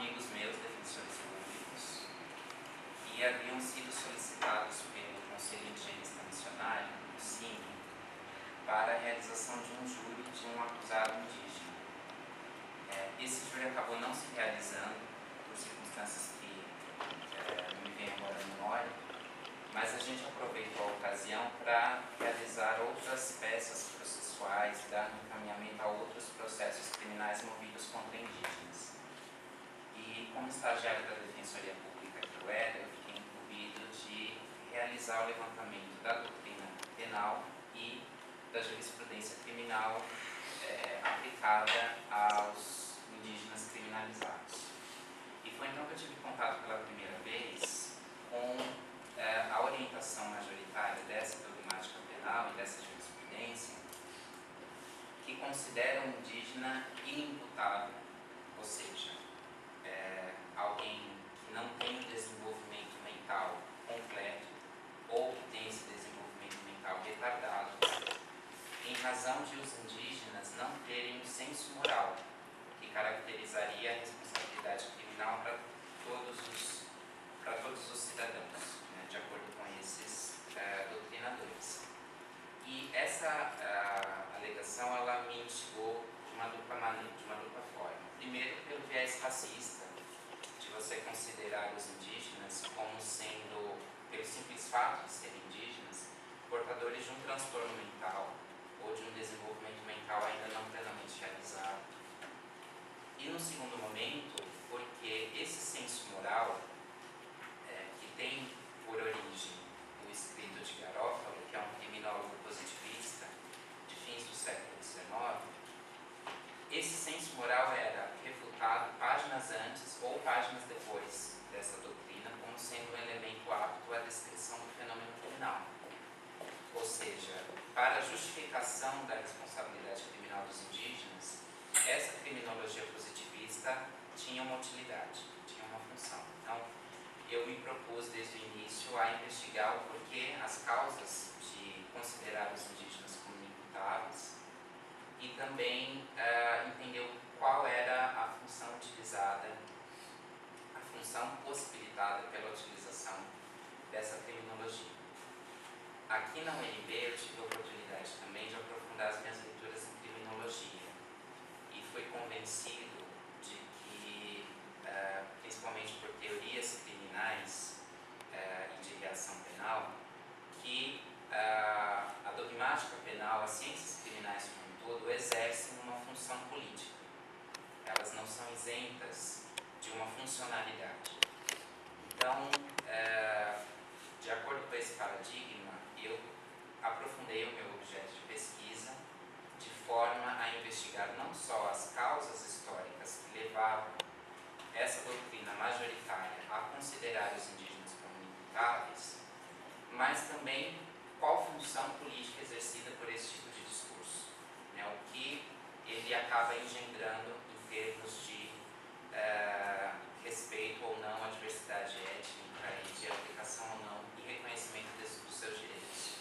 amigos meus, defensores públicos, e haviam sido solicitados pelo Conselho Indigenista Missionário, o CIMI, para a realização de um júri de um acusado indígena. Esse júri acabou não se realizando, por circunstâncias que não me vêm agora à memória, mas a gente aproveitou a ocasião para realizar outras peças processuais, dar encaminhamento a outros processos criminais movidos contra indígenas. E como estagiário da Defensoria Pública que eu era, eu fiquei incumbido de realizar o levantamento da doutrina penal e da jurisprudência criminal aplicada aos indígenas criminalizados. E foi então que eu tive contato pela primeira vez com a orientação majoritária dessa dogmática penal e dessa jurisprudência, que considera o indígena inimputável, ou seja, alguém que não tem um desenvolvimento mental completo ou que tem esse desenvolvimento mental retardado, em razão de os indígenas não terem um senso moral que caracterizaria a responsabilidade criminal para todos os cidadãos, né, de acordo com esses doutrinadores. E essa alegação ela me instigou de uma dupla forma. Primeiro, pelo viés racista, de você considerar os indígenas como sendo, pelo simples fato de serem indígenas, portadores de um transtorno mental ou de um desenvolvimento mental ainda não plenamente realizado. E no segundo momento, porque esse senso moral, que tem por origem o escrito de Garófalo, que é um criminólogo positivista de fins do século XIX, esse senso moral era refutado páginas antes ou páginas depois dessa doutrina como sendo um elemento apto à descrição do fenômeno criminal. Ou seja, para a justificação da responsabilidade criminal dos indígenas, essa criminologia positivista tinha uma utilidade, tinha uma função. Então, eu me propus desde o início a investigar o porquê, as causas de considerar os indígenas como inimputáveis e também entender qual era a função utilizada, a função possibilitada pela utilização dessa criminologia. Aqui na UNB eu tive a oportunidade também de aprofundar as minhas leituras em criminologia e fui convencido de que, principalmente por teorias criminais e de reação penal, que a dogmática penal, as ciências criminais como um todo, exercem uma função política. Elas não são isentas de uma funcionalidade. Então, de acordo com esse paradigma, eu aprofundei o meu objeto de pesquisa de forma a investigar não só as causas históricas que levavam essa doutrina majoritária a considerar os indígenas como inimputáveis, mas também qual função política exercida por esse tipo de discurso, né, o que ele acaba engendrando em termos de respeito ou não à diversidade étnica e de aplicação ou não e reconhecimento dos seus direitos.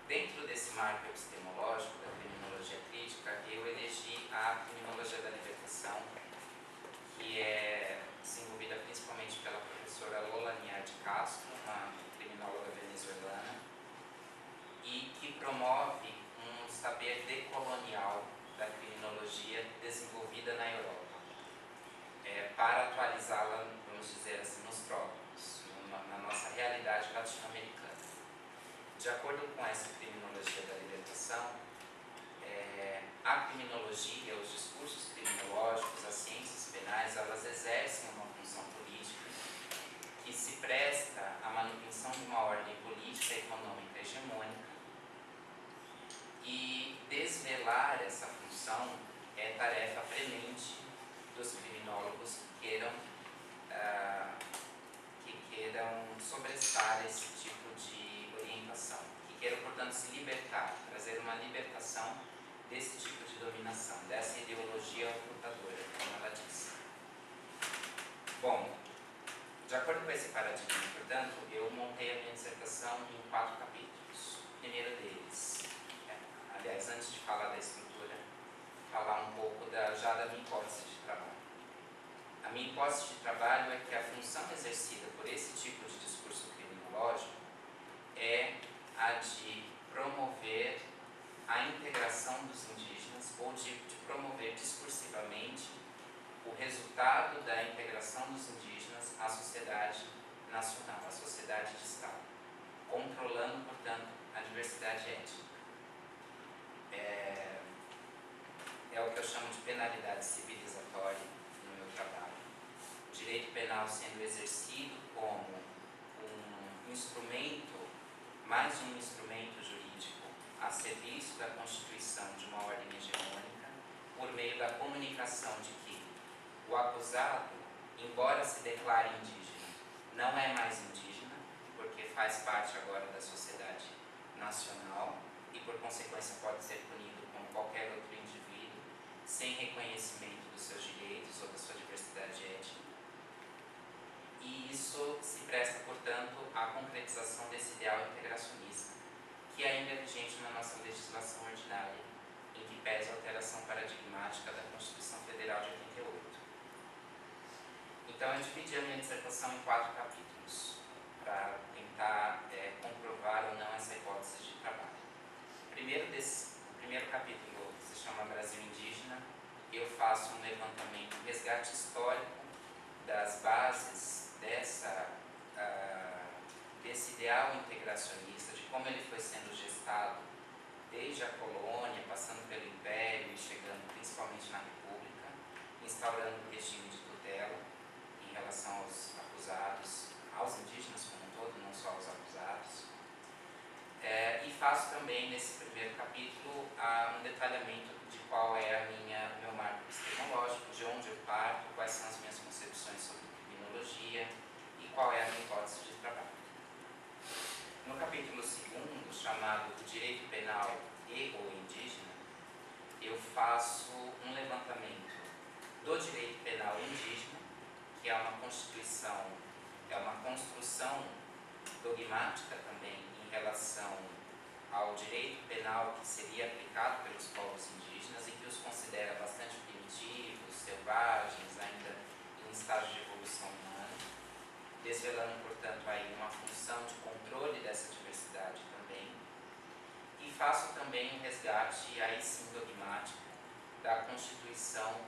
Dentro desse marco epistemológico da criminologia crítica, eu elegi a criminologia da libertação, que é desenvolvida principalmente pela professora Lola Niar de Castro, uma criminóloga venezuelana, e que promove um saber decolonial da criminologia desenvolvida na Europa, para atualizá-la, vamos dizer assim, nos trópicos, na nossa realidade latino-americana. De acordo com essa criminologia da libertação, a criminologia, os discursos criminológicos, as ciências penais, elas exercem uma função política que se presta à manutenção de uma ordem política e econômica hegemônica, e desvelar essa função é tarefa premente dos criminólogos que queiram sobressar esse tipo de orientação, que queiram, portanto, se libertar, trazer uma libertação desse tipo de dominação, dessa ideologia ocultadora, como ela diz. Bom, de acordo com esse paradigma, portanto, eu montei a minha dissertação em 4 capítulos. O primeiro deles, aliás, antes de falar da estrutura, falar um pouco já da minha hipótese de trabalho. A minha hipótese de trabalho é que a função exercida por esse tipo de discurso criminológico é a de promover a integração dos indígenas ou de promover discursivamente o resultado da integração dos indígenas à sociedade nacional, à sociedade de Estado, controlando, portanto, a diversidade étnica. É o que eu chamo de penalidade civilizatória no meu trabalho. O direito penal sendo exercido como um instrumento, mais um instrumento jurídico a serviço da constituição de uma ordem hegemônica, por meio da comunicação de que o acusado, embora se declare indígena, não é mais indígena, porque faz parte agora da sociedade nacional e, por consequência, pode ser punido como qualquer outro indivíduo, sem reconhecimento dos seus direitos ou da sua diversidade étnica. E isso se presta, portanto, à concretização desse ideal integracionista, que ainda é vigente na nossa legislação ordinária, em que pese a alteração paradigmática da Constituição Federal de 88. Então, eu dividi a minha dissertação em 4 capítulos, para tentar comprovar ou não essa hipótese de trabalho. O primeiro capítulo se chama Brasil Indígena. Eu faço um levantamento, um resgate histórico das bases desse ideal integracionista, de como ele foi sendo gestado desde a colônia, passando pelo Império e chegando principalmente na República, instaurando um regime de tutela em relação aos acusados, aos indígenas como um todo, não só aos acusados. E faço também, nesse primeiro capítulo, um detalhamento de qual é o meu marco epistemológico, de onde eu parto, quais são as minhas concepções sobre criminologia e qual é a minha hipótese de trabalho. No capítulo 2º, chamado Direito Penal e ou Indígena, eu faço um levantamento do direito penal indígena, que é uma constituição, é uma construção dogmática também em relação ao direito penal que seria aplicado pelos povos indígenas e que os considera bastante primitivos, selvagens, ainda em estágio de evolução humana, desvelando, portanto, aí uma função de controle dessa diversidade também. E faço também um resgate, aí sim dogmático, da constituição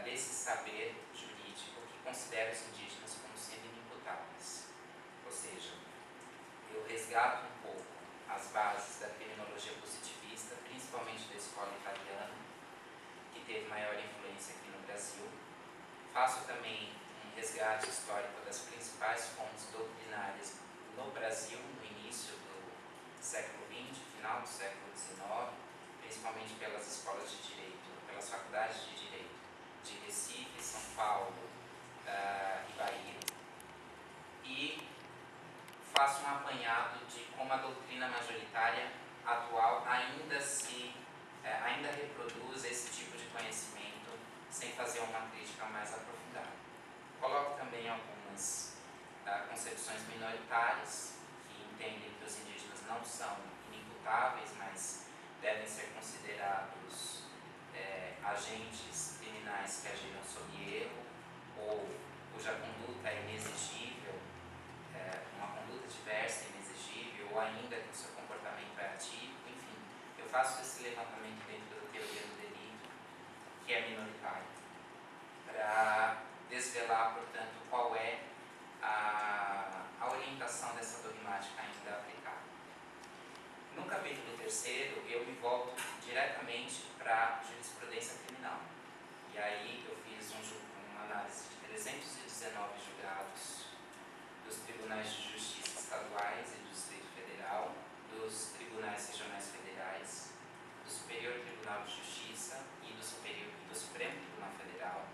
desse saber jurídico que considera os indígenas como sendo inimputáveis. Ou seja, eu resgato um pouco as bases da criminologia positivista, principalmente da escola italiana, que teve maior influência aqui no Brasil. Faço também um resgate histórico das principais fontes doutrinárias no Brasil, no início do século XX, final do século XIX, principalmente pelas escolas de direito, pelas faculdades de direito de Recife, São Paulo e Bahia. E faço um apanhado de como a doutrina majoritária atual ainda reproduz esse tipo de conhecimento sem fazer uma crítica mais aprofundada. Coloco também algumas concepções minoritárias que entendem que os indígenas não são inimputáveis, mas devem ser considerados agentes criminais que agiram sob erro ou cuja conduta é inexigível, uma conduta diversa e inexigível, ou ainda que o seu comportamento é atípico. Enfim, eu faço esse levantamento dentro da teoria do delito, que é minoritário, para desvelar, portanto, qual é a orientação dessa dogmática ainda aplicada. No capítulo 3º, eu me volto diretamente para a jurisprudência criminal. E aí eu fiz uma análise de 319 julgados dos tribunais de justiça estaduais e do Distrito Federal, dos tribunais regionais federais, do Superior Tribunal de Justiça e do Supremo Tribunal Federal.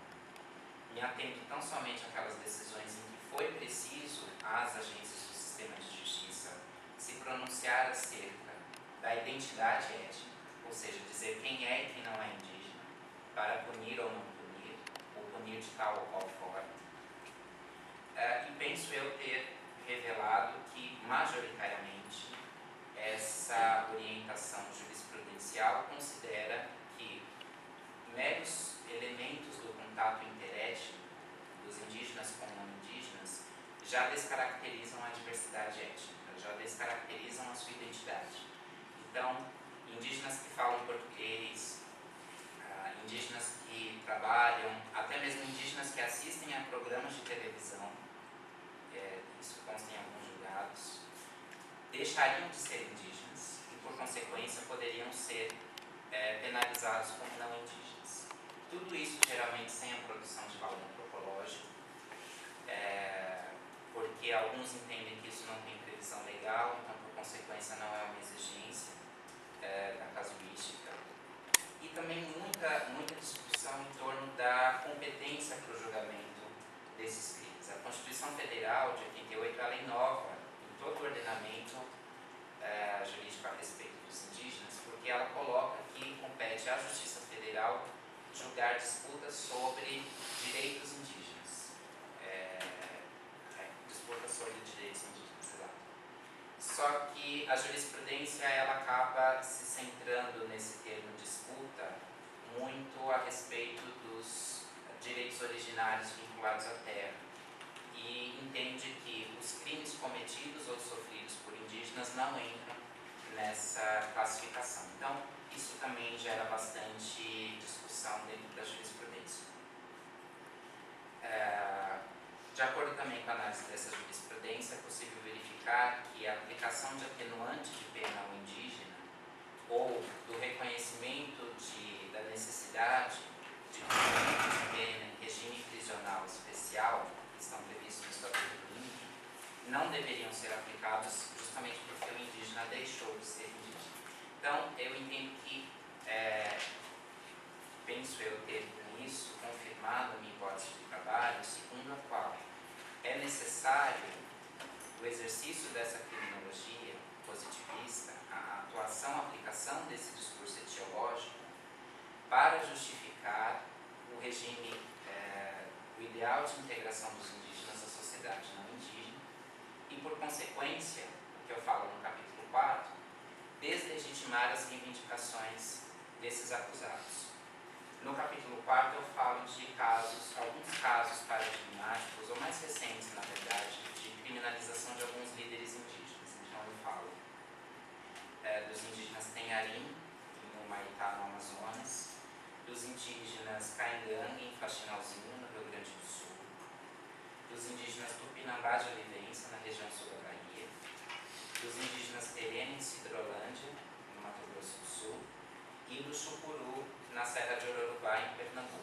Me atento tão somente àquelas decisões em que foi preciso às agências do sistema de justiça se pronunciar acerca da identidade étnica, ou seja, dizer quem é e quem não é indígena, para punir ou não punir, ou punir de tal ou qual forma. E penso eu ter revelado que, majoritariamente, essa orientação jurisprudencial considera que já descaracterizam a diversidade étnica, já descaracterizam a sua identidade. Então, indígenas que falam português, indígenas que trabalham, até mesmo indígenas que assistem a programas de televisão, isso consta em alguns julgados, deixariam de ser indígenas e, por consequência, poderiam ser penalizados como não indígenas. Tudo isso geralmente sem a produção de laudo antropológico, porque alguns entendem que isso não tem previsão legal, então, por consequência, não é uma exigência da casuística. E também muita discussão em torno da competência para o julgamento desses crimes. A Constituição Federal de 88 ela inova em todo o ordenamento jurídico a respeito dos indígenas, porque ela coloca que compete à Justiça Federal julgar disputas sobre direitos indígenas. Disputas sobre direitos indígenas, exato. Só que a jurisprudência ela acaba se centrando nesse termo disputa muito a respeito dos direitos originários vinculados à terra e entende que os crimes cometidos ou sofridos por indígenas não entram nessa classificação. Então, isso também gera bastante discussão dentro da jurisprudência. De acordo também com a análise dessa jurisprudência, é possível verificar que a aplicação de atenuante de pena ao indígena ou do reconhecimento da necessidade de cumprimento de pena em regime prisional especial, que estão previstos no Estatuto do Índio, não deveriam ser aplicados justamente porque o indígena deixou de ser indígena. Então, eu entendo que, penso eu ter com isso confirmado a minha hipótese de trabalho, segundo a qual é necessário o exercício dessa criminologia positivista, a atuação, a aplicação desse discurso etiológico para justificar o regime, o ideal de integração dos indígenas à sociedade não indígena e, por consequência, o que eu falo no capítulo 4, deslegitimar as reivindicações desses acusados. No capítulo 4 eu falo de alguns casos paradigmáticos, ou mais recentes, na verdade, de criminalização de alguns líderes indígenas. Então eu falo dos indígenas Tenharim, em Humaitá, no Amazonas, dos indígenas Caingangue, em Faxinalzinho, no Rio Grande do Sul, dos indígenas Tupinambá de Olivença, na região sul da Bahia, dos indígenas Terene, em Cidrolândia, no Mato Grosso do Sul, e do Chucuru, na Serra de Ororubá, em Pernambuco.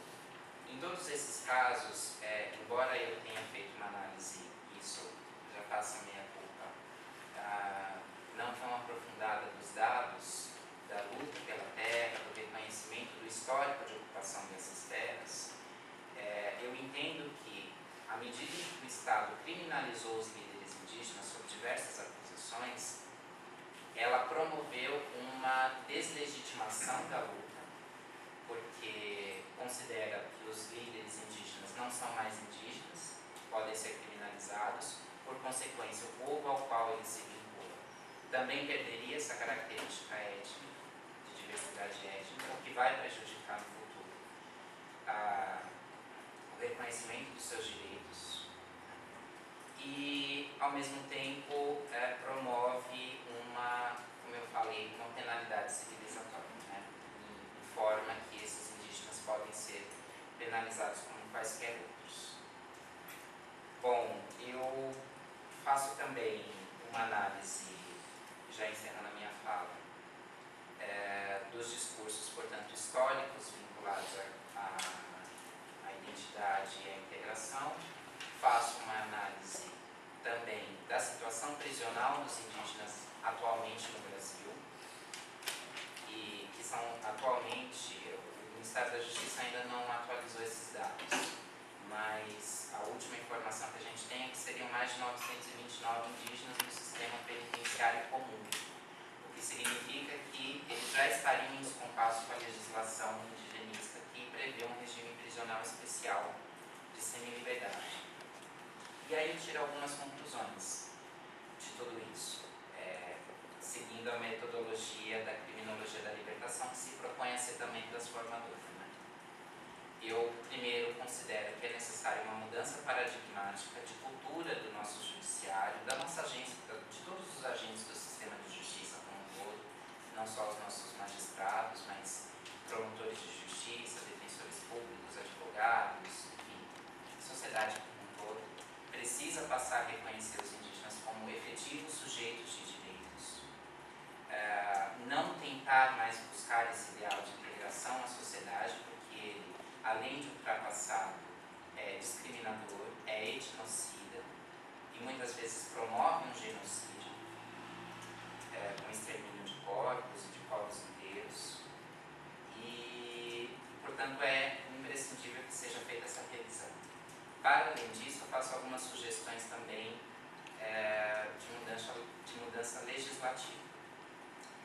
Em todos esses casos, embora eu tenha feito uma análise, isso já faço a minha culpa, não tão aprofundada dos dados da luta pela terra, do reconhecimento do histórico de ocupação dessas terras, eu entendo que, à medida em que o Estado criminalizou os líderes indígenas sob diversas acusações, ela promoveu uma deslegitimação da luta, porque considera que os líderes indígenas não são mais indígenas, podem ser criminalizados, por consequência, o povo ao qual eles se vinculam também perderia essa característica étnica, de diversidade étnica, o que vai prejudicar no futuro o reconhecimento dos seus direitos e, ao mesmo tempo, promove como eu falei, uma penalidade civilizatória, né? Em forma que esses indígenas podem ser penalizados como quaisquer outros. Bom, eu faço também uma análise, já encerrando a minha fala, dos discursos, portanto, históricos vinculados à identidade e à integração. Faço uma análise também da situação prisional dos indígenas atualmente no Brasil, e que são atualmente, o Ministério da Justiça ainda não atualizou esses dados, mas a última informação que a gente tem é que seriam mais de 929 indígenas no sistema penitenciário comum, o que significa que eles já estariam em descompasso com a legislação indigenista que prevê um regime prisional especial de semi-liberdade. E aí eu tiro algumas conclusões de tudo isso, seguindo a metodologia da criminologia da libertação, que se propõe a ser também transformadora, né? Eu, primeiro, considero que é necessária uma mudança paradigmática de cultura do nosso passar a reconhecer os indígenas como efetivos sujeitos de direitos, não tentar mais buscar esse ideal de integração à sociedade, porque ele, além de ultrapassado, é discriminador, é etnocida e muitas vezes promove um genocídio, com extermínio de corpos e de povos inteiros, e portanto é imprescindível que seja feita essa revisão. Para além disso, eu faço algumas sugestões também de mudança legislativa,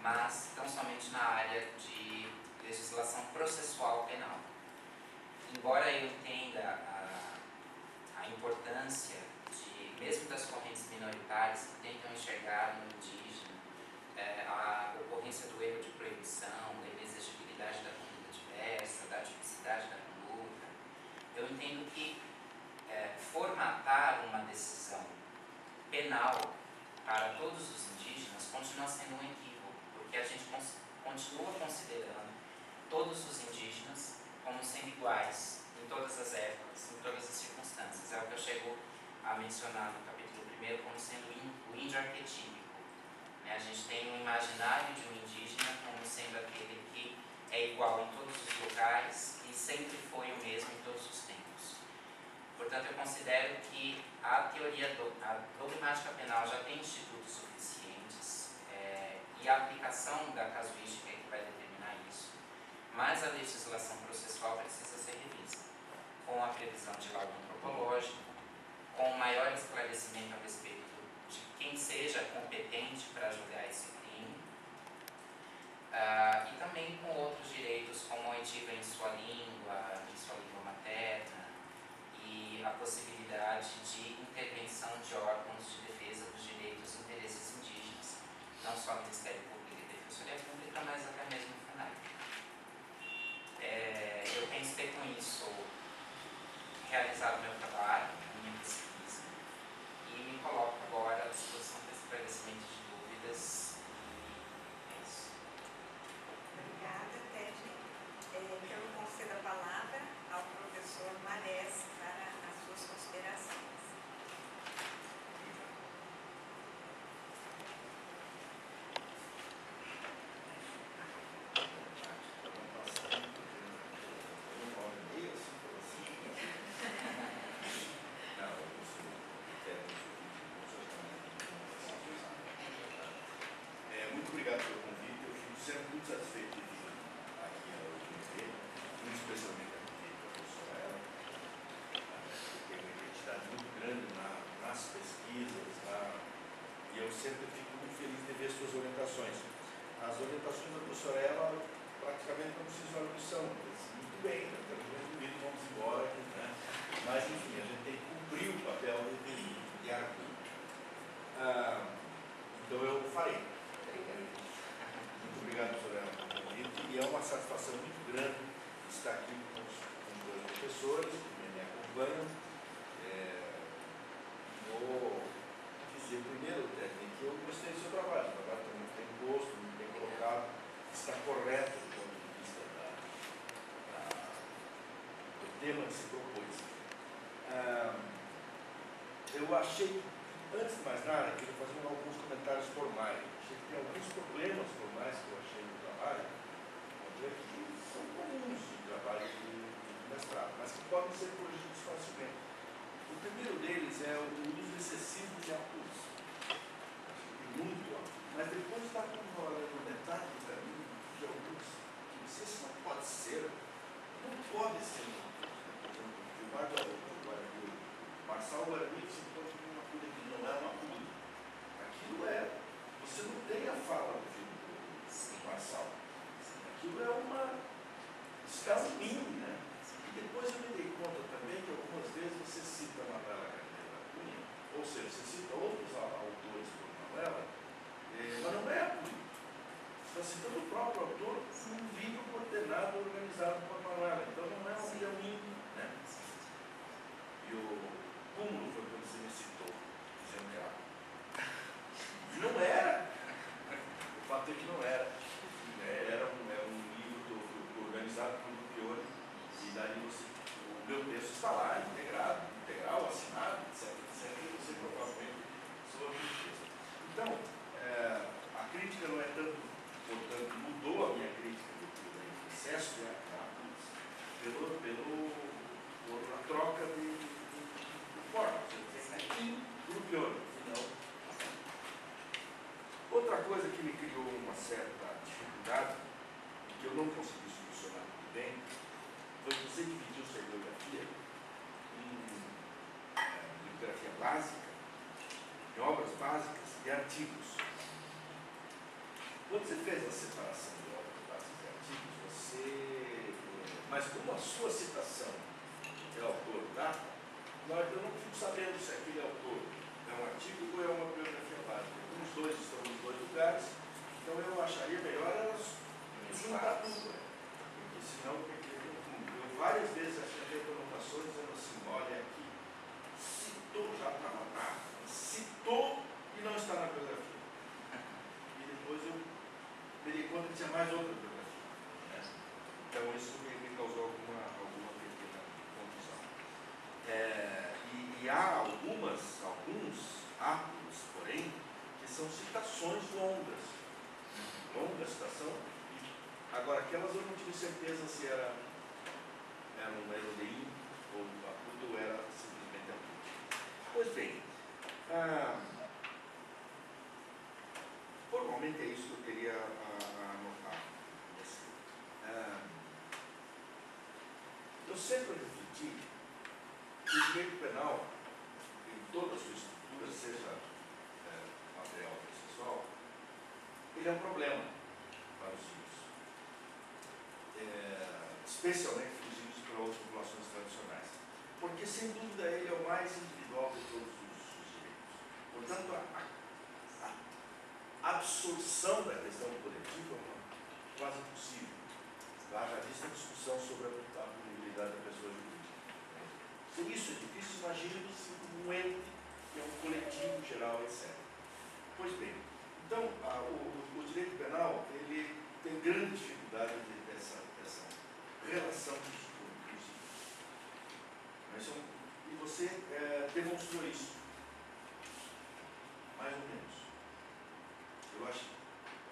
mas tão somente na área de legislação processual penal. Embora eu entenda a importância de, mesmo das correntes minoritárias que tentam enxergar no indígena a ocorrência do erro de proibição, da inexigibilidade da conduta diversa, da tipicidade da conduta, eu entendo que formatar uma decisão penal para todos os indígenas continua sendo um equívoco, porque a gente continua considerando todos os indígenas como sendo iguais em todas as épocas, em todas as circunstâncias. É o que eu chego a mencionar no capítulo 1 como sendo o índio arquetípico. A gente tem um imaginário de um indígena como sendo aquele que é igual em todos os locais e sempre foi o mesmo em todos os tempos. Portanto, eu considero que a dogmática penal já tem institutos suficientes e a aplicação da casuística é que vai determinar isso. Mas a legislação processual precisa ser revista, com a previsão de laudo antropológico, com maior esclarecimento a respeito de quem seja competente para julgar esse crime, e também com outros direitos, como a oitiva em sua língua materna, e a possibilidade de intervenção de órgãos de defesa dos direitos e interesses indígenas, não só o Ministério Público e Defensoria Pública, mas até mesmo o FUNAI. Eu penso ter com isso realizado o meu trabalho, a minha pesquisa, e me coloco agora à disposição para esclarecimento de dúvidas. É isso. Obrigada, Tete. Eu concedo a palavra ao professor Marés para as suas considerações. Muito obrigado pelo convite. Eu fico sempre muito satisfeito de vir aqui ao UNB, muito especialmente aqui com a professora Ela, que tem uma identidade muito grande nas pesquisas, e eu sempre fico muito feliz de ver suas orientações. As orientações da professora Ela praticamente não precisam de arguição, muito bem, temos muito vídeo, vamos embora, né? Mas enfim, a gente tem que cumprir o papel de arguir. Então eu farei. Muito obrigado, professora Ela, pelo convite, e é uma satisfação muito grande estar aqui com os dois professores que me acompanham. Vou dizer primeiro, Tete, que eu gostei do seu trabalho. O trabalho está muito bem posto, muito bem colocado, está correto do ponto de vista do tema que se propôs. Eu achei, antes de mais nada, eu queria fazer alguns comentários formais. Achei que tem alguns problemas formais que eu achei no trabalho, que são comuns de trabalho de mestrado, mas que podem ser corrigidos facilmente. O primeiro deles é o uso excessivo de apuros. Muito alto. Mas depois está com um detalhe para mim, de alguns, que não sei se não pode ser, não pode ser um apuro. O Marçal Guarani se pode ter uma apuro que não é uma apuro. Aquilo você não tem a fala do filme do Marçal. Aquilo é uma escalminho, né? E depois eu me dei conta também que algumas vezes você cita a Manuela Carneiro da Cunha, ou seja, você cita outros autores como Manuela, mas não é a Cunha. Você está citando o próprio autor num livro coordenado, organizado por Manuela. Então não é um filme, né? E o cúmulo foi quando você me básica, em obras básicas e artigos. Quando você fez a separação de obras básicas e artigos, mas como a sua citação é autor data, eu não fico sabendo se aquele autor é um artigo ou é uma biografia básica. Os dois estão nos dois lugares, então eu acharia melhor elas juntar tudo. Porque senão, eu várias vezes achei anotações dizendo assim, olha aqui, citou, já está anotado, citou e não está na biografia. E depois eu me dei conta que tinha mais outra biografia. Né? Então isso me causou alguma pequena confusão. E há alguns atos, porém, que são citações longas. Longa citação. Agora, aquelas eu não tive certeza se era um Elodeim ou um Pacudo ou era simplesmente a. Pois bem, formalmente é isso que eu queria anotar. Eu sempre refleti que o direito penal, em toda a sua estrutura, seja material ou processual, ele é um problema para os índios, especialmente os índios para outras populações tradicionais, porque sem dúvida ele é o mais individual de todos os direitos. Portanto, a absorção da questão coletiva é quase impossível. Já disse a discussão sobre a punibilidade da pessoa jurídica. Se isso é difícil, imagine-se um ente que é um coletivo geral, etc. Pois bem, então o direito penal ele tem grande dificuldade dessa relação com os índios. E você demonstrou isso, mais ou menos. Eu acho que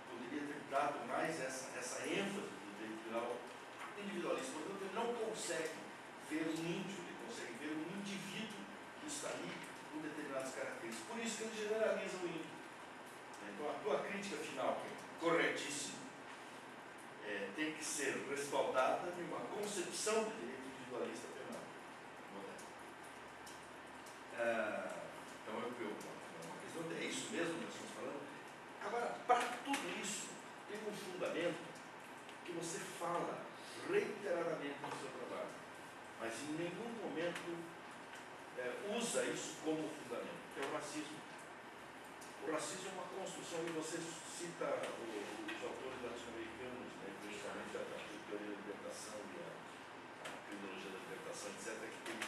poderia ter dado mais essa ênfase do direito penal individualista. Portanto, ele não consegue ver um índio, ele consegue ver um indivíduo que está ali com determinadas características. Por isso que ele generaliza o índio. Então, a tua crítica final, que é corretíssima, tem que ser respaldada em uma concepção de direito individualista penal. Então, uma questão é isso mesmo que nós estamos falando. Agora, para tudo isso, tem um fundamento que você fala reiteradamente no seu trabalho, mas em nenhum momento usa isso como fundamento, que é o racismo. O racismo é uma construção, e você cita os autores latino-americanos, né, principalmente a teoria da libertação e a criminologia da libertação, etc., que tem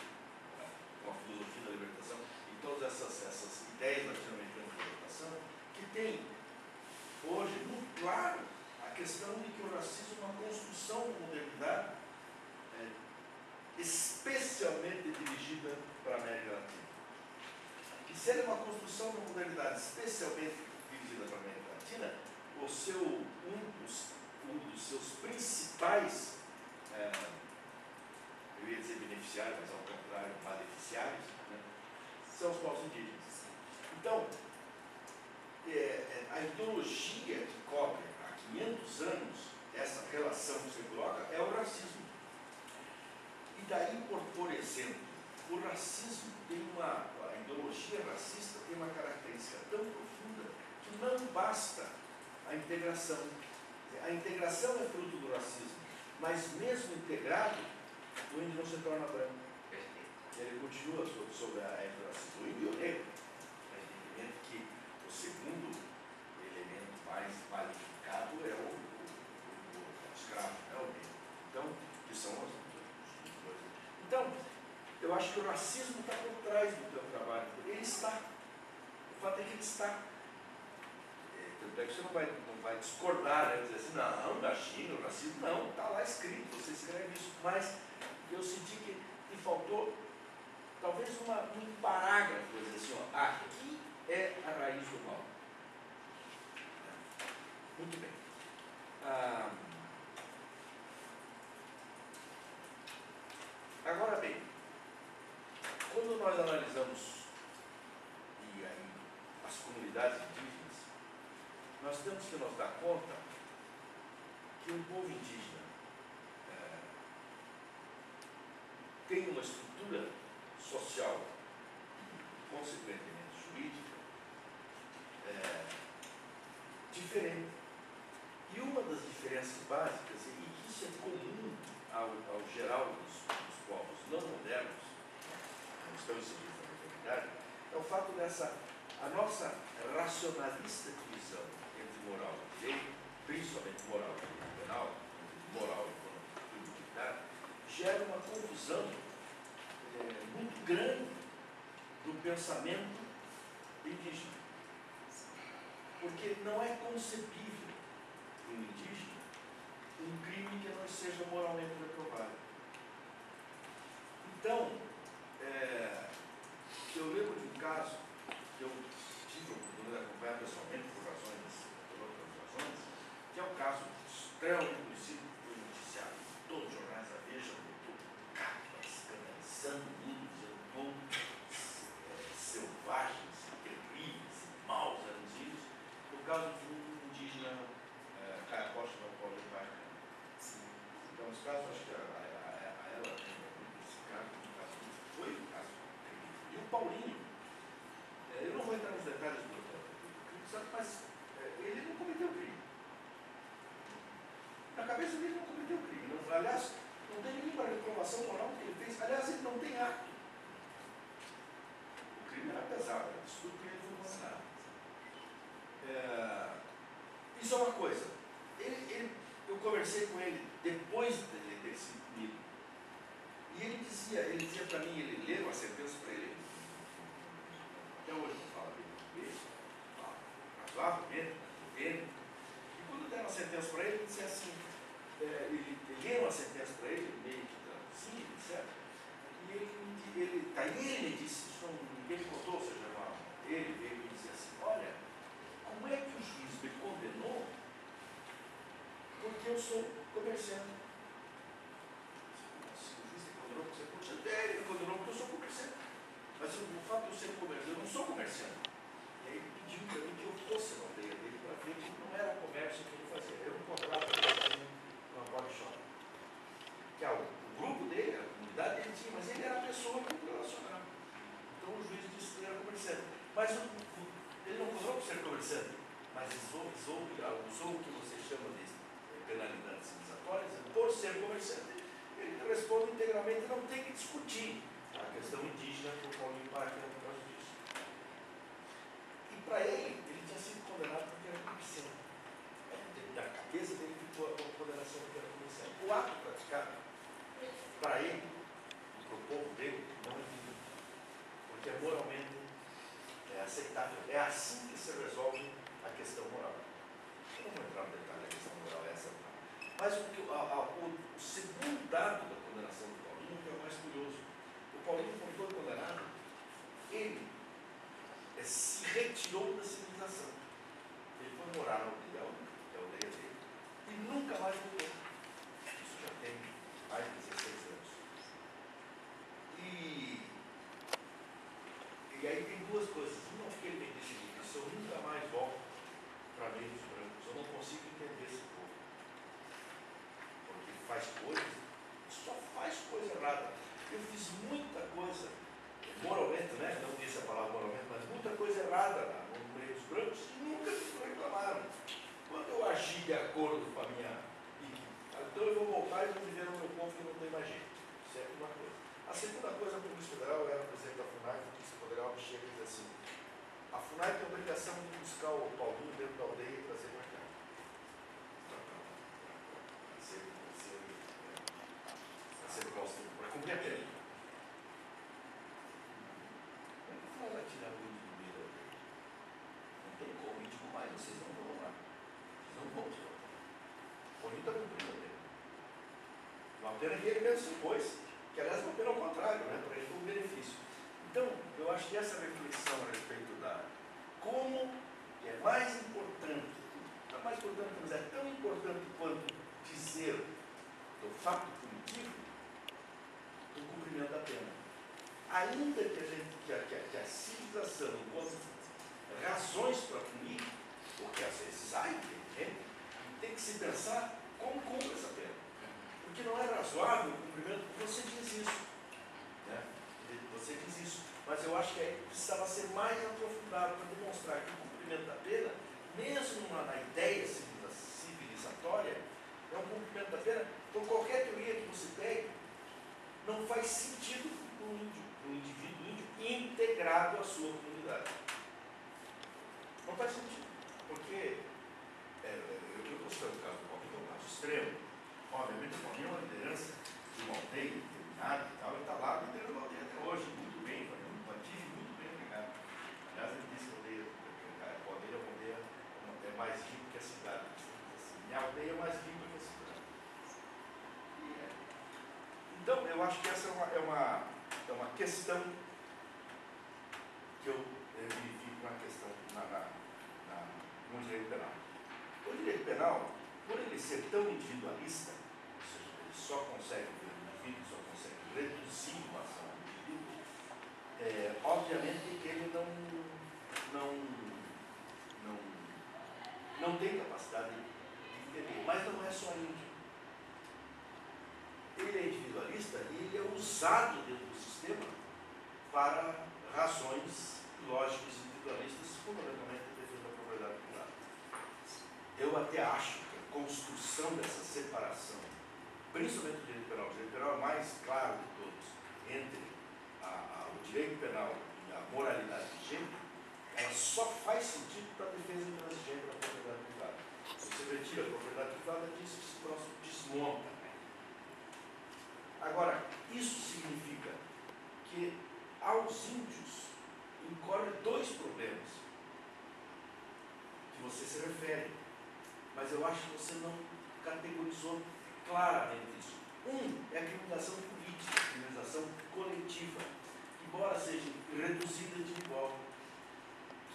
uma filosofia da libertação, e todas essas ideias latino-americanas de libertação, que tem hoje muito claro a questão de que o racismo é uma construção da modernidade, especialmente dirigida para a América Latina. E se ele é uma construção da modernidade especialmente dirigida para a América Latina, um dos seus principais, eu ia dizer beneficiários, mas ao contrário, maleficiários, né, são os povos indígenas. Então, a ideologia que cobre há 500 anos essa relação que você coloca é o racismo. E daí, por exemplo, o racismo a ideologia racista tem uma característica tão profunda que não basta a integração. A integração é fruto do racismo, mas mesmo integrado, o índio não se torna branco. Ele continua sob a égide do racismo. O índio é negro. Evidentemente que o segundo elemento mais qualificado é o escravo, né, o negro. Então, que são as coisas. Então, eu acho que o racismo está por trás do teu trabalho. Ele está. O fato é que ele está. Tanto é que você não vai discordar, né? Dizer assim, não, imagina, o racismo. Não, está lá escrito, você escreve isso. Mas eu senti que me faltou talvez um parágrafo, dizer assim, ó, aqui é a raiz do mal. Muito bem. Agora bem, quando nós analisamos as comunidades indígenas, nós temos que nos dar conta que um povo indígena tem uma estrutura social, consequentemente jurídica, diferente. E uma das diferenças básicas, e que isso é comum ao geral dos povos não modernos, não estão inseridos na modernidade, é o fato a nossa racionalista divisão entre moral e direito, principalmente moral e penal, moral e militar, gera uma confusão muito grande do pensamento indígena. Porque não é concebível para um indígena um crime que não seja moralmente reprovado. Então, eu lembro de um caso que eu tive a oportunidade de acompanhar pessoalmente por outras razões, que é um caso extremamente conhecido, que foi noticiado em todos os jornais da Veja, capas, escandalizando o mundo, dizendo como selvagens, terríveis, maus eram os índios, por causa de um indígena caiapoche no Paulo de Paiva. Então, os casos, acho que a ela tem esse caso, foi um caso terrível. E o Paulinho, eu não vou entrar nos detalhes do crime, mas ele não cometeu crime. Na cabeça dele não cometeu crime. Não, aliás, não tem nenhuma reprovação moral que ele fez. Aliás, ele não tem acto. O crime era pesado, era estupro e ele foi condenado. Isso é uma coisa. Eu conversei com ele depois dele ter sido punido. E ele dizia para mim, ele leu a sentença para ele. Até hoje não fala bem razoavelmente, entende? E quando deram a sentença para ele dizia assim, ele leu a sentença para ele, meio que traduzido, etc. E ele me disse, isso ninguém me contou, ou seja, ele veio e me disse assim, olha, como é que o juiz me condenou? Porque eu sou comerciante. Se o juiz me condenou porque você é comerciante, ele me condenou porque eu sou comerciante. Mas o fato de eu ser comerciante, eu não sou comerciante. E aí ele pediu para mim que eu fosse na aldeia dele para ver que não era comércio que ele fazia. Era um contrato com a body shop. Que o grupo dele, a comunidade dele tinha, mas ele era a pessoa que eu relacionava. Então o juiz disse que ele era comerciante. Mas ele não condenou por ser comerciante, mas usou o que você chama de penalidades civilizatórias, por ser comerciante, ele responde integralmente, não tem que discutir a questão indígena que o Paulinho Parque é por causa disso. E para ele tinha sido condenado porque era comerciante. Da cabeça dele ficou a condenação porque era comerciante. O ato praticado, para ele, e para o povo dele, não é vida, porque é moralmente aceitável. É assim que se resolve a questão moral. Eu não vou entrar no detalhe da questão moral, essa não. Mas o segundo dado da condenação do Paulinho, que é o mais curioso. O Paulinho, quando foi condenado, ele se retirou da civilização. Ele foi morar na aldeia, que é a aldeia dele, e nunca mais voltou. Isso já tem mais de 16 anos. E aí tem duas coisas. Uma que ele me disse, se eu nunca mais volto para meio dos brancos, eu não consigo entender esse povo. Porque faz coisas, só faz coisa errada. Eu fiz muita coisa, moralmente, né? Não disse a palavra moralmente, mas muita coisa errada no meio dos brancos e nunca me reclamaram. Quando eu agi de acordo com a minha então eu vou voltar e vou viver no meu povo que não tem mais jeito. Isso é uma coisa. A segunda coisa, a Polícia Federal, eu era presidente da FUNAI, a Polícia Federal me chega e diz assim, a FUNAI tem a obrigação de buscar o Paulinho dentro da aldeia e trazer para cá. Para cumprir a pena. Como é que a FUNAI vai tirar o índio do meio da aldeia? Não tem como, e digo mais, vocês não vão lá. Vocês não vão tirar. O Paulinho está cumprindo a pena. Uma pena que ele mesmo se impôs, que aliás é uma pena ao contrário, né? Para ele foi um benefício. Então, eu acho que essa reflexão a respeito da como que é mais importante, não é mais importante, mas é tão importante quanto dizer do fato punitivo, o cumprimento da pena. Ainda que a civilização encontre razões para punir, porque às vezes há, tem que se pensar como cumpre essa pena. Porque não é razoável o cumprimento, você diz isso. Né? você diz isso, mas eu acho que aí precisava ser mais aprofundado para demonstrar que o cumprimento da pena, mesmo na ideia civilizatória, é um cumprimento da pena, por qualquer teoria que você pegue, não faz sentido para um indivíduo índio integrado à sua comunidade. Não faz sentido, porque eu considero o caso do Palmeiras, que é um caso extremo. Obviamente, o Palmeiras é uma liderança de uma aldeia determinada e tal, e está lá liderando a aldeia até hoje, muito bem, mantive muito bem obrigado. Aliás, ele disse que a aldeia é mais rica que a cidade. Minha aldeia é mais rica que a cidade. Então, eu acho que essa é uma questão que eu verifico na questão no direito penal. O direito penal, por ele ser tão individualista, ou seja, ele só consegue ver o indivíduo, só consegue reduzir uma ação ao indivíduo, obviamente que ele não tem capacidade de entender, mas não é só índio. Ele é individualista e ele é usado dentro do sistema para razões lógicas individualistas, fundamentalmente a defesa da propriedade privada. Eu até acho que a construção dessa separação, principalmente do direito penal, o direito penal é mais claro de todos, entre o direito penal e a moralidade vigente, ela só faz sentido para a defesa intransigente da propriedade privada. Se você retira a propriedade privada, disso que esse próximo desmonta. Agora, isso significa que aos índios incorre dois problemas que você se refere, mas eu acho que você não categorizou claramente isso. Um é a criminalização política, a criminalização coletiva, embora seja reduzida de igual,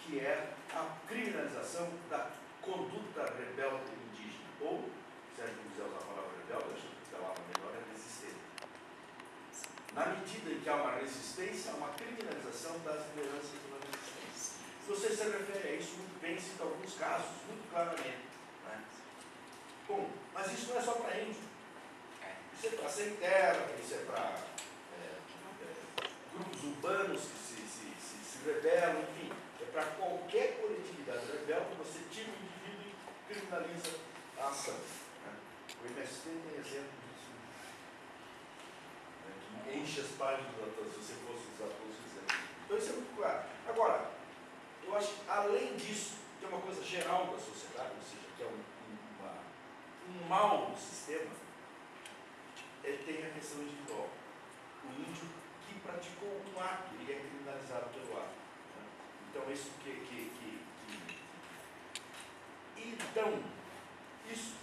que é a criminalização da conduta rebelde indígena, ou, se a gente quiser usar a palavra rebelde, acho que a palavra melhor é resistente. Na medida em que há uma resistência, há uma criminalização das lideranças da resistência. Se você se refere a isso, muito bem, cita alguns casos, muito claramente. Né? Bom, mas isso não é só para índio. Isso é para sem terra, isso é para grupos urbanos que se rebelam, enfim. É para qualquer coletividade rebelde, você tira o indivíduo e criminaliza a ação. Né? O MST tem exemplo disso. Enche as páginas, se você fosse usar todos os exemplos. Então isso é muito claro. Agora, eu acho que além disso, tem uma coisa geral da sociedade, ou seja, que é um mal do sistema, tem a questão individual. O índio que praticou um ato, ele é criminalizado pelo ato. Né? Então isso Então, isso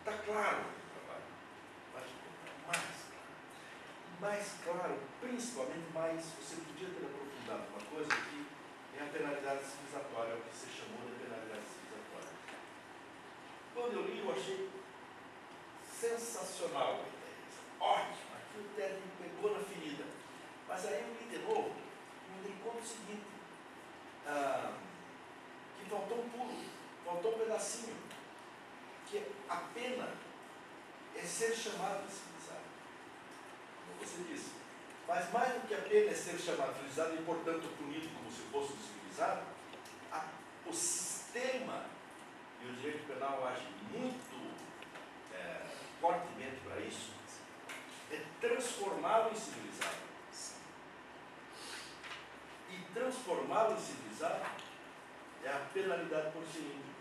está claro no trabalho. Mas mais claro, principalmente mais, você podia ter aprofundado uma coisa que é a penalidade civilizatória, o que você chamou de penalidade civilizatória. Quando eu li, eu achei sensacional a ideia. Ótimo, aquilo até me pegou na ferida. Mas aí eu li de novo e me dei conta do seguinte, que faltou um pulo, faltou um pedacinho, que a pena é ser chamado de civilizado. Como você disse. Mas mais do que a pena é ser chamado de civilizado e, portanto, punido como se fosse civilizado, o sistema e o direito penal age muito fortemente para isso, é transformá-lo em civilizado. E transformá-lo em civilizado é a penalidade por ser índio.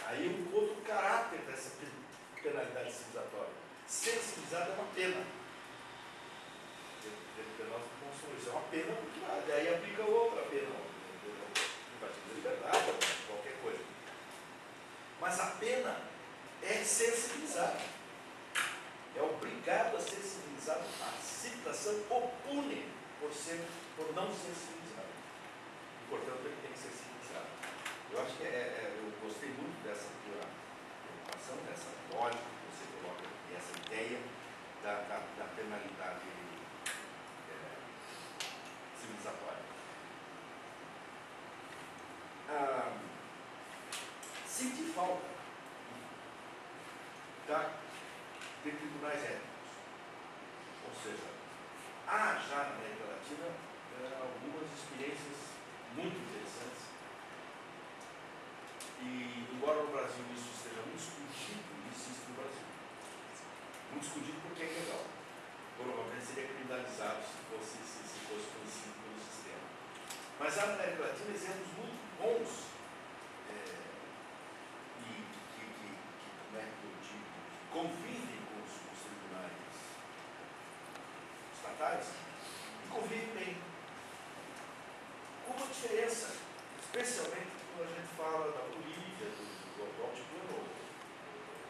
Aí eu encontro o caráter dessa penalidade civilizatória. Ser civilizado é uma pena. Nós construímos isso. É uma pena porque daí aplica outra pena. Privativa da liberdade, qualquer coisa. Mas a pena é ser civilizado. É obrigado a ser civilizado. A civilização o pune por não ser civilizado. E, portanto, ele tem que ser civilizado. Eu acho que eu gostei muito dessa tua preocupação, dessa lógica que você coloca, essa ideia da penalidade civilizatória. Senti falta de tribunais éticos. Ou seja, há já na América Latina algumas experiências muito interessantes. E, embora no Brasil isso esteja muito discutido, existe no Brasil. Muito discutido porque é ilegal. Provavelmente seria criminalizado se fosse conhecido pelo sistema. Mas há na América Latina exemplos muito bons como é que eu digo, que convivem com os tribunais estatais e convivem bem. Com uma diferença, especialmente quando a gente fala da Bolívia, do Altiplano,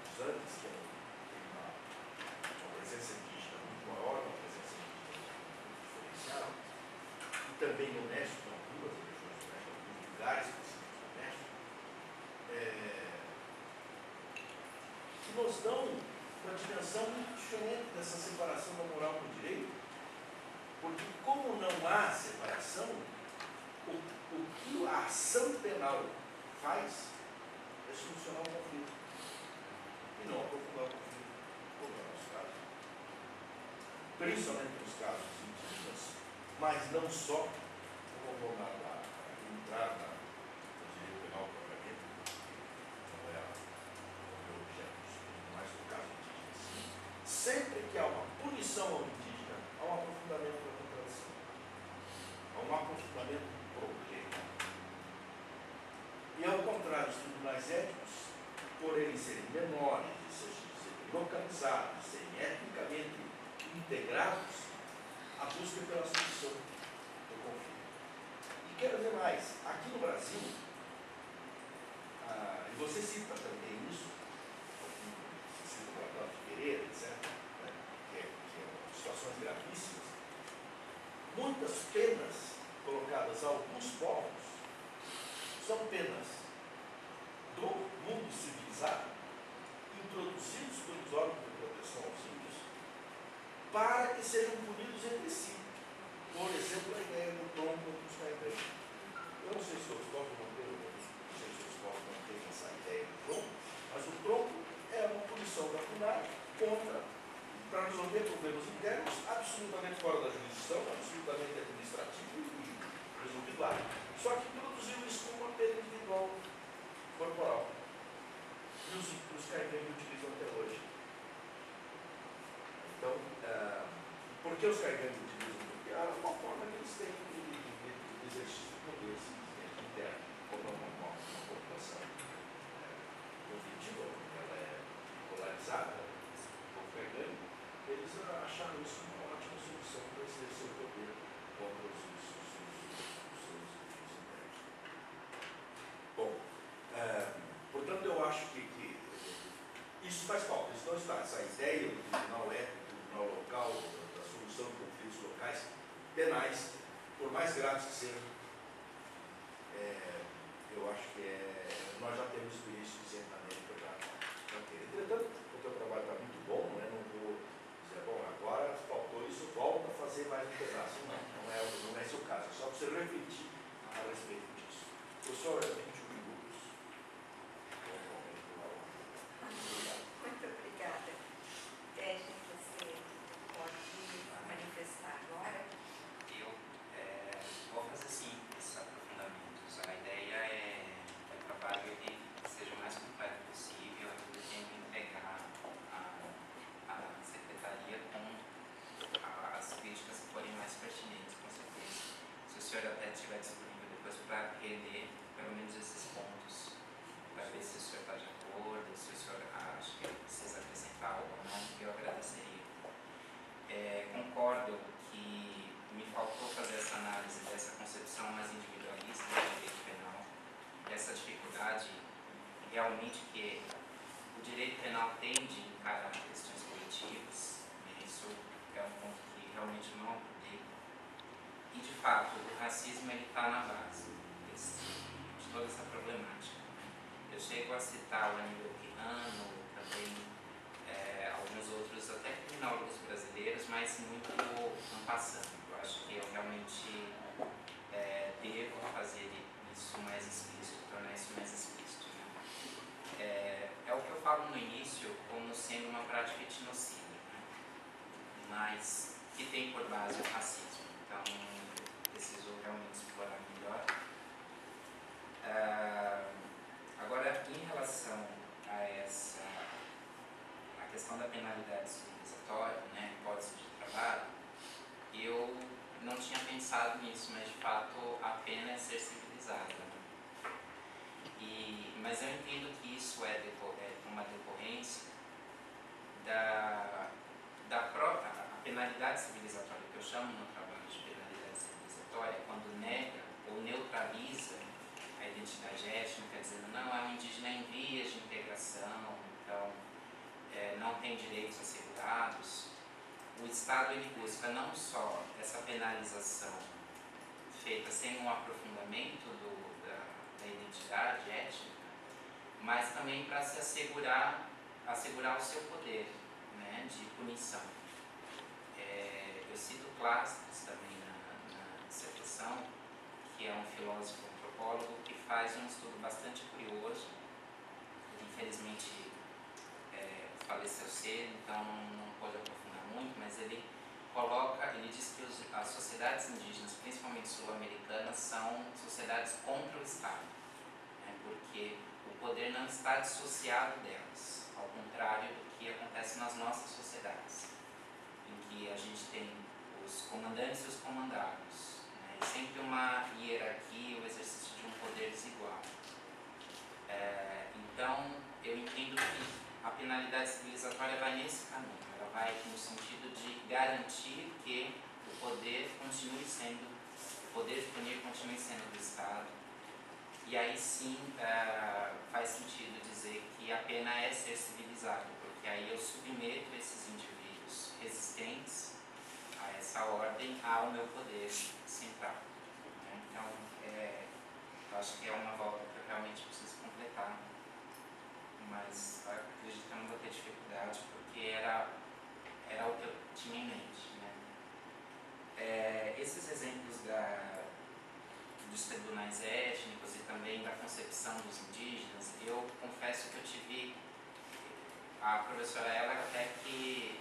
dos Andes, que tem uma presença indígena muito maior, uma presença indígena muito diferenciada, e também no México, em algumas regiões do México, em alguns lugares específicos do México, que nos dão uma dimensão muito diferente dessa separação da moral com o direito, porque como não há separação, o que a ação penal faz é solucionar o conflito e não aprofundar o conflito, como é o nosso caso. Principalmente nos casos indígenas, mas não só, como vou entrar no direito penal propriamente, não é o meu objeto de estudo, mas no caso indígena, sim. Sempre que há uma punição ao indígena, há um aprofundamento da contradição, há um aprofundamento do problema. E ao contrário, os tribunais éticos, por eles serem menores, de serem localizados, de serem etnicamente integrados, a busca pela solução do conflito. E quero dizer mais, aqui no Brasil, e você cita também isso, você cita o Adalto Pereira, etc., né, que é situações gravíssimas, muitas penas colocadas a alguns povos são penas do mundo civilizado, introduzidos pelos órgãos de proteção aos índios, para que sejam punidos entre si. Por exemplo, a ideia do tronco dos caipés. Eu não sei se os povos não têm essa ideia do tronco, mas o tronco é uma punição da FUNAI para resolver problemas internos absolutamente fora da jurisdição, absolutamente administrativo e resolvido lá. Só que introduziu isso como uma pena individual corporal. E os caipés utilizam até hoje. Então, por que os caipés utilizam? Porque é uma forma que eles têm de exercício de poder simplesmente interno, como uma população conflitiva, porque ela é polarizada, o povo caipé, eles acharam isso uma ótima solução para exercer o poder contra os seus internos. Bom, portanto, eu acho que isso faz falta, isso não está. Essa ideia do tribunal ético, do tribunal local, da solução de conflitos locais, penais, por mais graves que sejam, eu acho que nós já temos experiência suficiente na América para ter. Entretanto, o teu trabalho está muito bom, não vou dizer, bom, agora faltou isso, volta a fazer mais um pedaço. Não é esse o caso, é só para você refletir a respeito disso. Professor, 21 minutos. Muito obrigada. Teja, você pode manifestar agora? Eu vou fazer sim esses aprofundamentos. A ideia é que o trabalho ele seja o mais completo possível, eu tento entregar a secretaria com as críticas que forem mais pertinentes, com certeza. Se o senhor até estiver disponível depois para reler pelo menos esses pontos, para ver se o senhor está de acordo, se o senhor acha que precisa acrescentar algo ou não, eu agradeceria. Concordo que me faltou fazer essa análise dessa concepção mais individualista do direito penal, dessa dificuldade realmente que o direito penal tende a encarar questões coletivas, e isso é um ponto que realmente não abordei. E, de fato, o racismo está na base de toda essa problemática. Eu chego a citar o Aníbal Quijano, também alguns outros, até criminólogos brasileiros, mas muito não passando. Eu acho que eu realmente devo fazer isso mais explícito, tornar isso mais explícito. Né? É o que eu falo no início como sendo uma prática etnocida, né? Mas que tem por base o racismo. Então, preciso realmente explorar melhor. Agora, em relação a questão da penalidade civilizatória, né, hipótese de trabalho, eu não tinha pensado nisso, mas de fato a pena é ser civilizada. Né? Mas eu entendo que isso é uma decorrência da própria penalidade civilizatória, que eu chamo no trabalho de penalidade civilizatória, quando nega ou neutraliza a identidade étnica, dizendo não, é um indígena em vias de integração, então não tem direitos assegurados. O Estado ele busca não só essa penalização feita sem um aprofundamento da identidade étnica, mas também para se assegurar o seu poder, né, de punição. Eu cito Clásticos também na dissertação, que é um filósofo antropólogo que faz um estudo bastante curioso. Ele, infelizmente, faleceu cedo, então não pode aprofundar muito, mas ele diz que as sociedades indígenas, principalmente sul-americanas, são sociedades contra o Estado, né, porque o poder não está dissociado delas, ao contrário do que acontece nas nossas sociedades, em que a gente tem os comandantes e os comandados, né, e sempre uma hierarquia, o exercício de um poder desigual. Então, eu entendo que a penalidade civilizatória vai nesse caminho, ela vai no sentido de garantir que o poder de punir continue sendo do Estado, e aí sim faz sentido dizer que a pena é ser civilizado, porque aí eu submeto esses indivíduos resistentes a essa ordem ao meu poder central. Então, eu acho que é uma volta que eu realmente preciso completar, mas acredito que eu não vou ter dificuldade, porque era o que eu tinha em mente. Né? Esses exemplos dos tribunais étnicos e também da concepção dos indígenas, eu confesso que eu tive... A professora ela até que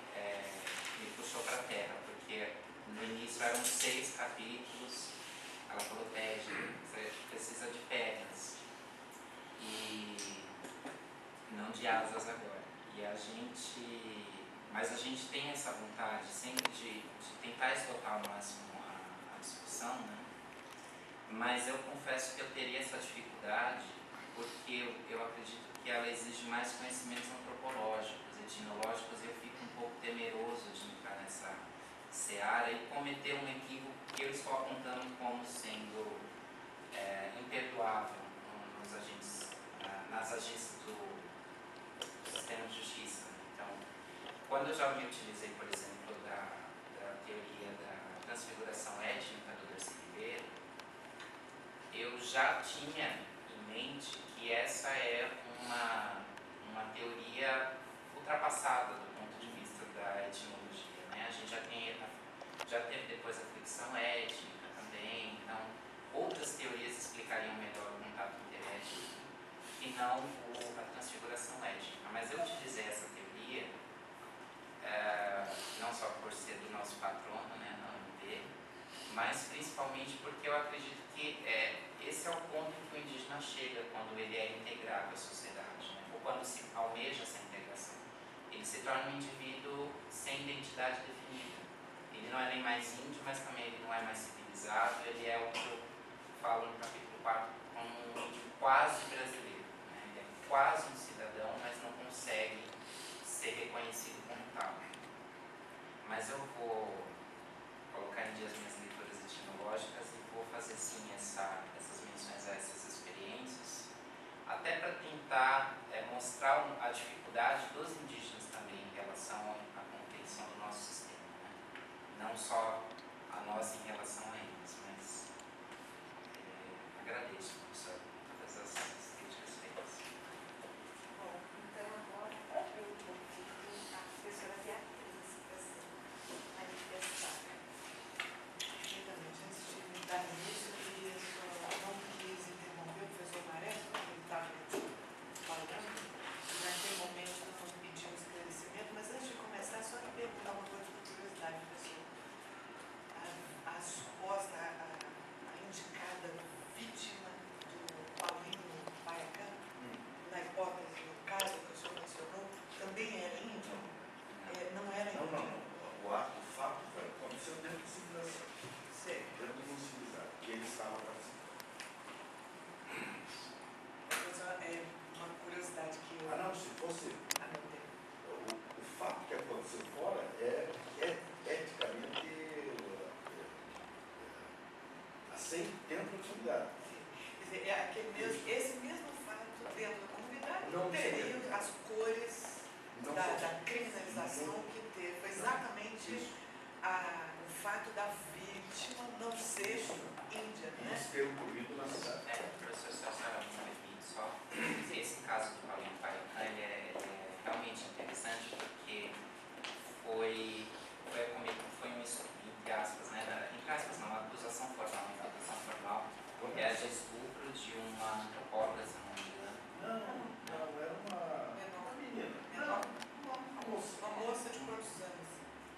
me puxou para a terra, porque no início eram 6 capítulos, ela falou, você precisa de pernas. E não de asas agora. Mas a gente tem essa vontade sempre de tentar esgotar ao máximo a discussão, né? Mas eu confesso que eu teria essa dificuldade porque eu acredito que ela exige mais conhecimentos antropológicos, etnológicos, e eu fico um pouco temeroso de entrar nessa seara e cometer um equívoco que eu estou apontando como sendo imperdoável nas agências do sistema de justiça. Então, quando eu já me utilizei, por exemplo, da teoria da transfiguração étnica do Darcy Ribeiro, eu já tinha em mente que essa é uma teoria ultrapassada do ponto de vista da etnologia. Né? A gente já teve depois a fricção étnica também, então outras teorias explicariam melhor o contato interétnico e não a transfiguração étnica. Mas eu utilizei essa teoria, não só por ser do nosso patrono, né, na UNB, mas principalmente porque eu acredito que esse é o ponto em que o indígena chega quando ele é integrado à sociedade, né, ou quando se almeja essa integração. Ele se torna um indivíduo sem identidade definida. Ele não é nem mais índio, mas também ele não é mais civilizado, ele é o que eu falo no capítulo 4 como um índio quase brasileiro. Né? Ele é quase um cidadão, mas não consegue ser reconhecido como tal. Mas eu vou colocar em dia as minhas leituras etnológicas e vou fazer sim essas menções a essas experiências, até para tentar mostrar a dificuldade dos indígenas também em relação à compreensão do nosso sistema. Né? Não só a nossa em relação a eles, mas agradeço, professor, todas as críticas feitas. Bom, então agora eu vou pedir a professora Beatriz para se manifestar. Exatamente, antes de dar início, eu queria só, não quis interromper o professor Marés, quando ele estava falando, naquele momento não pediu esclarecimento, mas antes de começar, só perguntar uma coisa por curiosidade, professor. tendo proximidade. Quer dizer, é aquele mesmo, esse mesmo fato dentro da comunidade Não teria seria. as cores Não da seria. criminalização que teve. Foi exatamente Isso. o fato da vítima não ser índia, E né? isso ter ocorrido na cidade. Professor Sassarão, me permite só. Esse caso do Paulinho Paican, ele é realmente interessante porque foi um estupro, entre aspas, né? Entre aspas não, uma acusação formal, é de estupro de uma antropóloga, se não me engano. Não, era uma menina. Menor. Uma moça. Uma moça de quantos anos?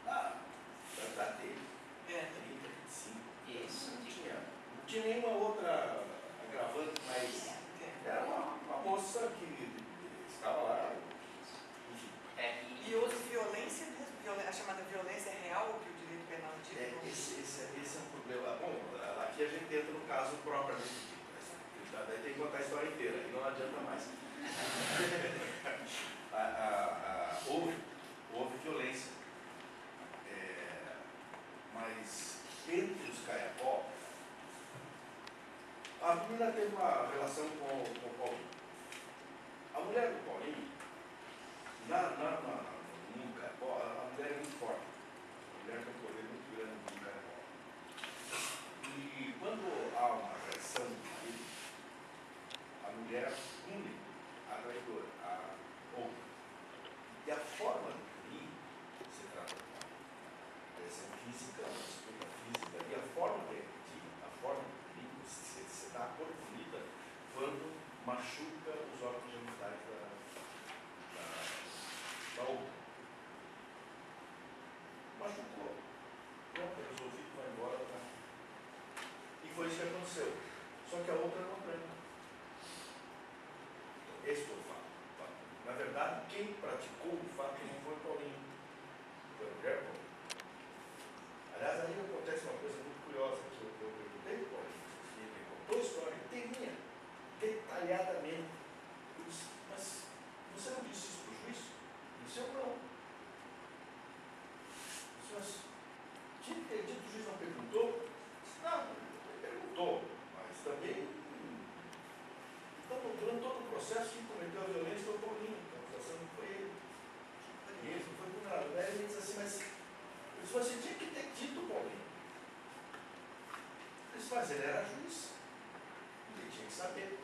Da idade dele. 30, 25. Isso. Não tinha nenhuma outra agravante, mas era uma moça que estava lá. E houve violência mesmo, a chamada violência real que o direito penal diz. Esse é um problema. Bom, aqui a gente entra no caso propriamente dito. Daí tem que contar a história inteira, e não adianta mais. Houve violência. Mas entre os Caiapó, a menina teve uma relação com o Paulinho. A mulher do Paulinho, no Caiapó, a mulher é muito forte. A mulher tem um poder muito grande no Caiapó. E quando há uma agressão dele, a mulher une a traidora, a outra. E a forma de punir se trata de uma agressão física, uma disputa física, e a forma de agredir, a forma de punir, se dá por punida quando machuca os órgãos genitais da outra. Machucou. Pronto, resolvido, vai embora. Tá? E foi isso que aconteceu. Só que a outra não tranca. Esse foi o fato. Na verdade, quem praticou o fato não foi o Paulinho. Foi a mulher Paulinho. Aliás, aí acontece uma coisa muito curiosa que eu perguntei para o Paulinho. Ele contou a história inteirinha, detalhadamente. Eu disse, mas você não disse isso para o juiz? Ele disse, eu não. Eu disse, mas tinha que ter dito, o juiz não perguntou? Eu disse, não, ele perguntou, mas também durante todo o processo que cometeu a violência foi o Paulinho, a acusação não foi ele. Ele não foi condenado. Daí ele diz assim, mas você tinha que ter dito, Paulinho. Ele disse, mas ele era juiz. Ele tinha que saber.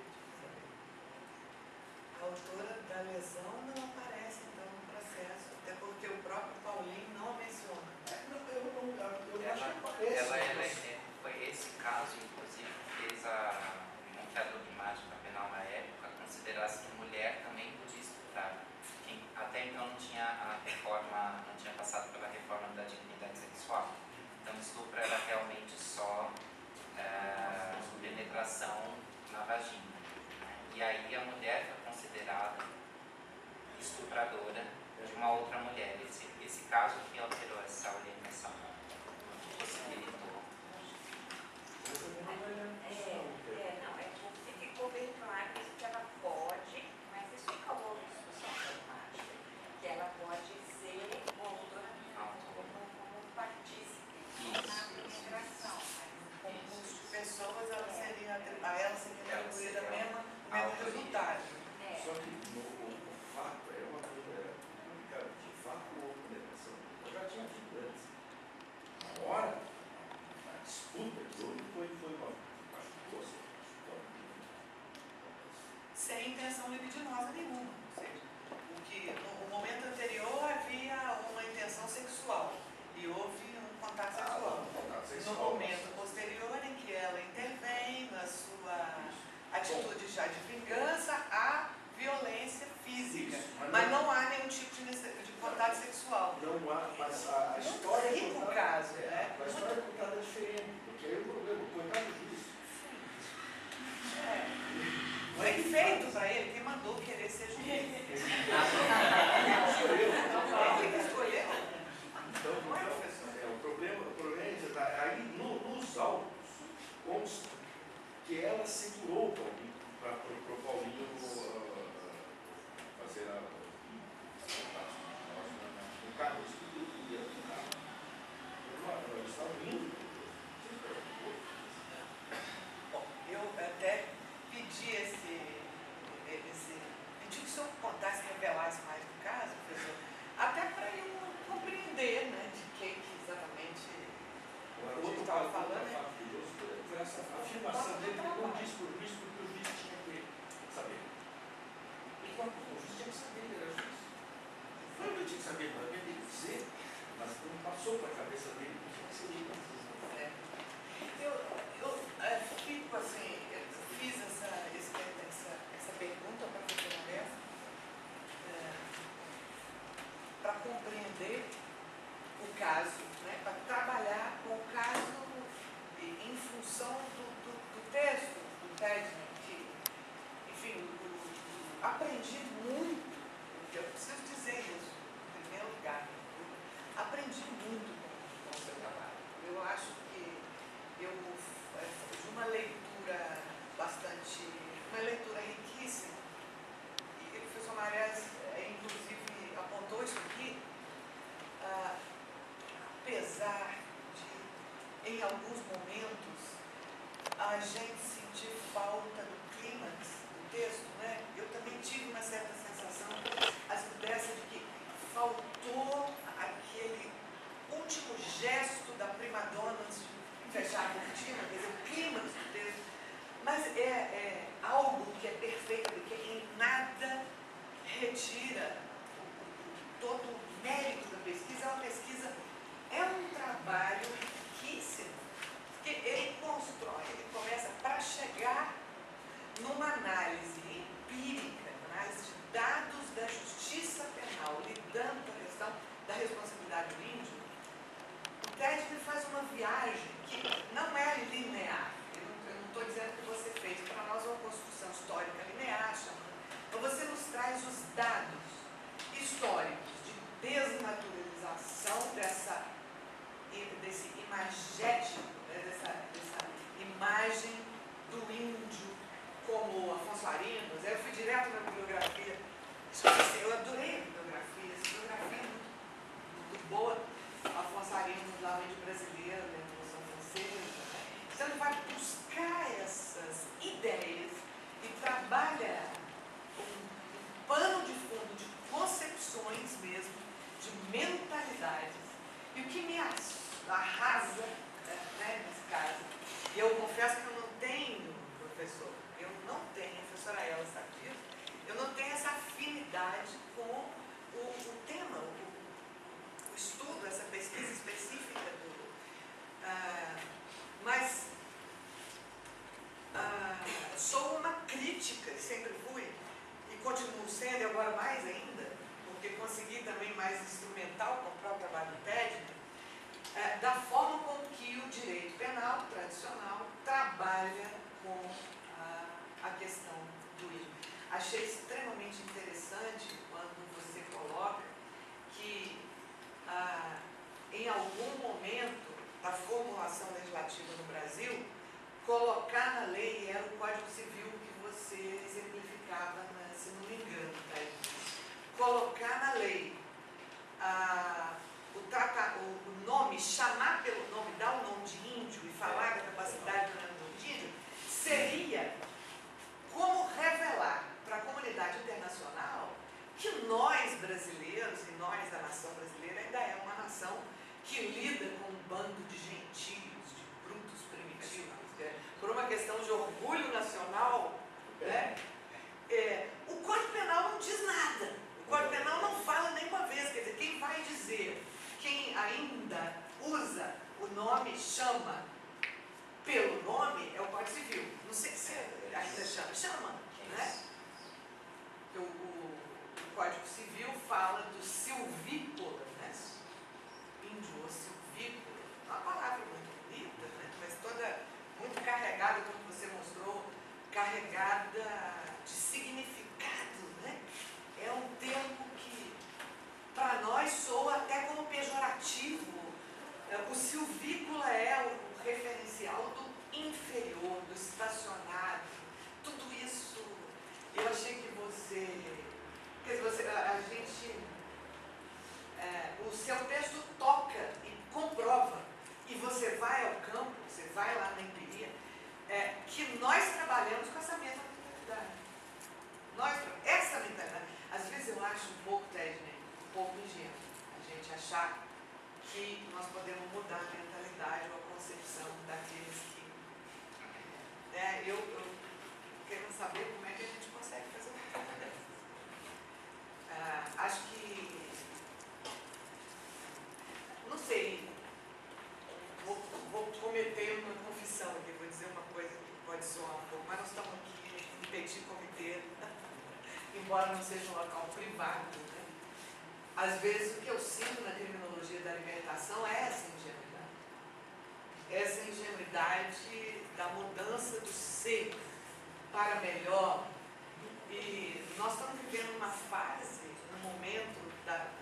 A autora da lesão não aparece então no processo, até porque o próprio Paulinho não a menciona. Eu acho que aparece. Foi esse caso, inclusive, que fez que a dogmática penal na época considerasse que mulher também podia estuprar. Até então não tinha não tinha passado pela reforma da dignidade sexual. Então estupro era realmente só penetração na vagina. Né? E aí a mulher foi considerada estupradora de uma outra mulher. Esse caso que alterou essa orientação, que possibilitou. Não, é que ficou bem claro que ela pode, mas isso fica outra discussão dogmática, que ela pode ser autora como partícipe na penetração, Como pessoas, ela seria atribuída o mesmo resultado. Só que o fato é uma coisa complicada. De fato, houve penetração. Eu já tinha dito antes. Na hora, na disputa que houve, foi uma machucou-se. Sem intenção libidinosa nenhuma. Ou seja, no momento anterior havia uma intenção sexual e houve um contato sexual. No momento posterior, em que ela intervém na sua atitude já de vingança, há violência física. Isso, mas não há nenhum tipo de contato sexual. Não há, mas a história Muito rico o caso, né? A história é contada diferente, porque aí o problema, o coitado do juiz. Foi feito para ele, quem mandou querer ser juiz. Ele que escolheu. Então, o problema é que aí nos autos consta que ela segurou o Paulinho para o Paulinho fazer no carro, no carro. Eles estavam indo. passou para a cabeça dele que tinha que ser lido. Eu fico assim, fiz essa pergunta para a professora Bessa, para compreender o caso, né, para trabalhar com o caso em função do texto do Tedman, que, enfim, aprendi muito, eu preciso dizer isso, em primeiro lugar, aprendi muito com o seu trabalho. Eu acho que eu fiz uma leitura uma leitura riquíssima, e o professor Marés, inclusive, apontou isso aqui, apesar de, em alguns momentos, a gente sentir falta do clímax do texto, né? Eu também tive uma certa sensação, dessa de que faltou aquele último gesto da primadonna antes de fechar a cortina, quer dizer, o clímax do texto. Mas é algo que é perfeito, porque em nada retira todo o mérito da pesquisa. É uma pesquisa, é um trabalho riquíssimo, porque ele constrói, ele começa para chegar numa análise empírica, análise de dados da justiça penal, lidando com a questão da responsabilidade do índio. O Tedman faz uma viagem que não é linear. Eu não estou dizendo que você fez para nós uma construção histórica linear, mas você nos traz os dados históricos de desnaturalização desse imagético, né, dessa imagem do índio como Afonso Arinos. Eu fui direto na bibliografia, eu adorei a bibliografia, essa bibliografia é muito boa. Afonso Arinos, lá no Índio Brasileiro, na Revolução Francesa. Então ele vai buscar essas ideias e trabalha um pano de fundo de concepções mesmo, de mentalidades. E o que me arrasa, né, nesse caso, e eu confesso que eu não tenho, professor, a professora Ela está aqui, eu não tenho essa afinidade com o tema, o estudo, essa pesquisa específica mas sou uma crítica, sempre fui, e continuo sendo, e agora mais ainda, porque consegui também mais instrumental com o próprio trabalho do Tedman, da forma com que o direito penal tradicional trabalha com a questão do índio. Achei extremamente interessante quando você coloca que em algum momento da formulação legislativa no Brasil, colocar na lei, era o Código Civil que você exemplificava, se não me engano, colocar na lei o nome, chamar pelo nome, dar o nome de índio e falar da capacidade do nome de índio, seria como revelar para a comunidade internacional que nós brasileiros, e nós da nação brasileira, ainda é uma nação que lida com um bando de gentios, de brutos primitivos, por uma questão de orgulho nacional, né? O Código Penal não diz nada. O Código Penal não fala nenhuma vez. Quer dizer, quem vai dizer, quem ainda usa o nome, chama pelo nome, é o Código Civil. Não sei se ainda chama, né? O Código Civil fala do silvícola, né? Índio ou silvícola. É uma palavra muito bonita, né? Mas toda muito carregada, como você mostrou, carregada de significado, né? É um termo que, para nós, soa até como pejorativo. O silvícola é o referencial do inferior, do estacionário. Tudo isso, eu achei que o seu texto toca e comprova, e você vai ao campo, você vai lá na empiria, que nós trabalhamos com essa mesma mentalidade. Essa mentalidade, às vezes eu acho um pouco, Tedman, um pouco ingênuo, a gente achar que nós podemos mudar a mentalidade ou a concepção daqueles que... eu quero saber como é que a gente consegue fazer uma coisa dessa. Acho que... Não sei, comitê, embora não seja um local privado, né? Às vezes o que eu sinto na criminologia da libertação é essa ingenuidade. Essa ingenuidade da mudança do ser para melhor. E nós estamos vivendo uma fase, um momento da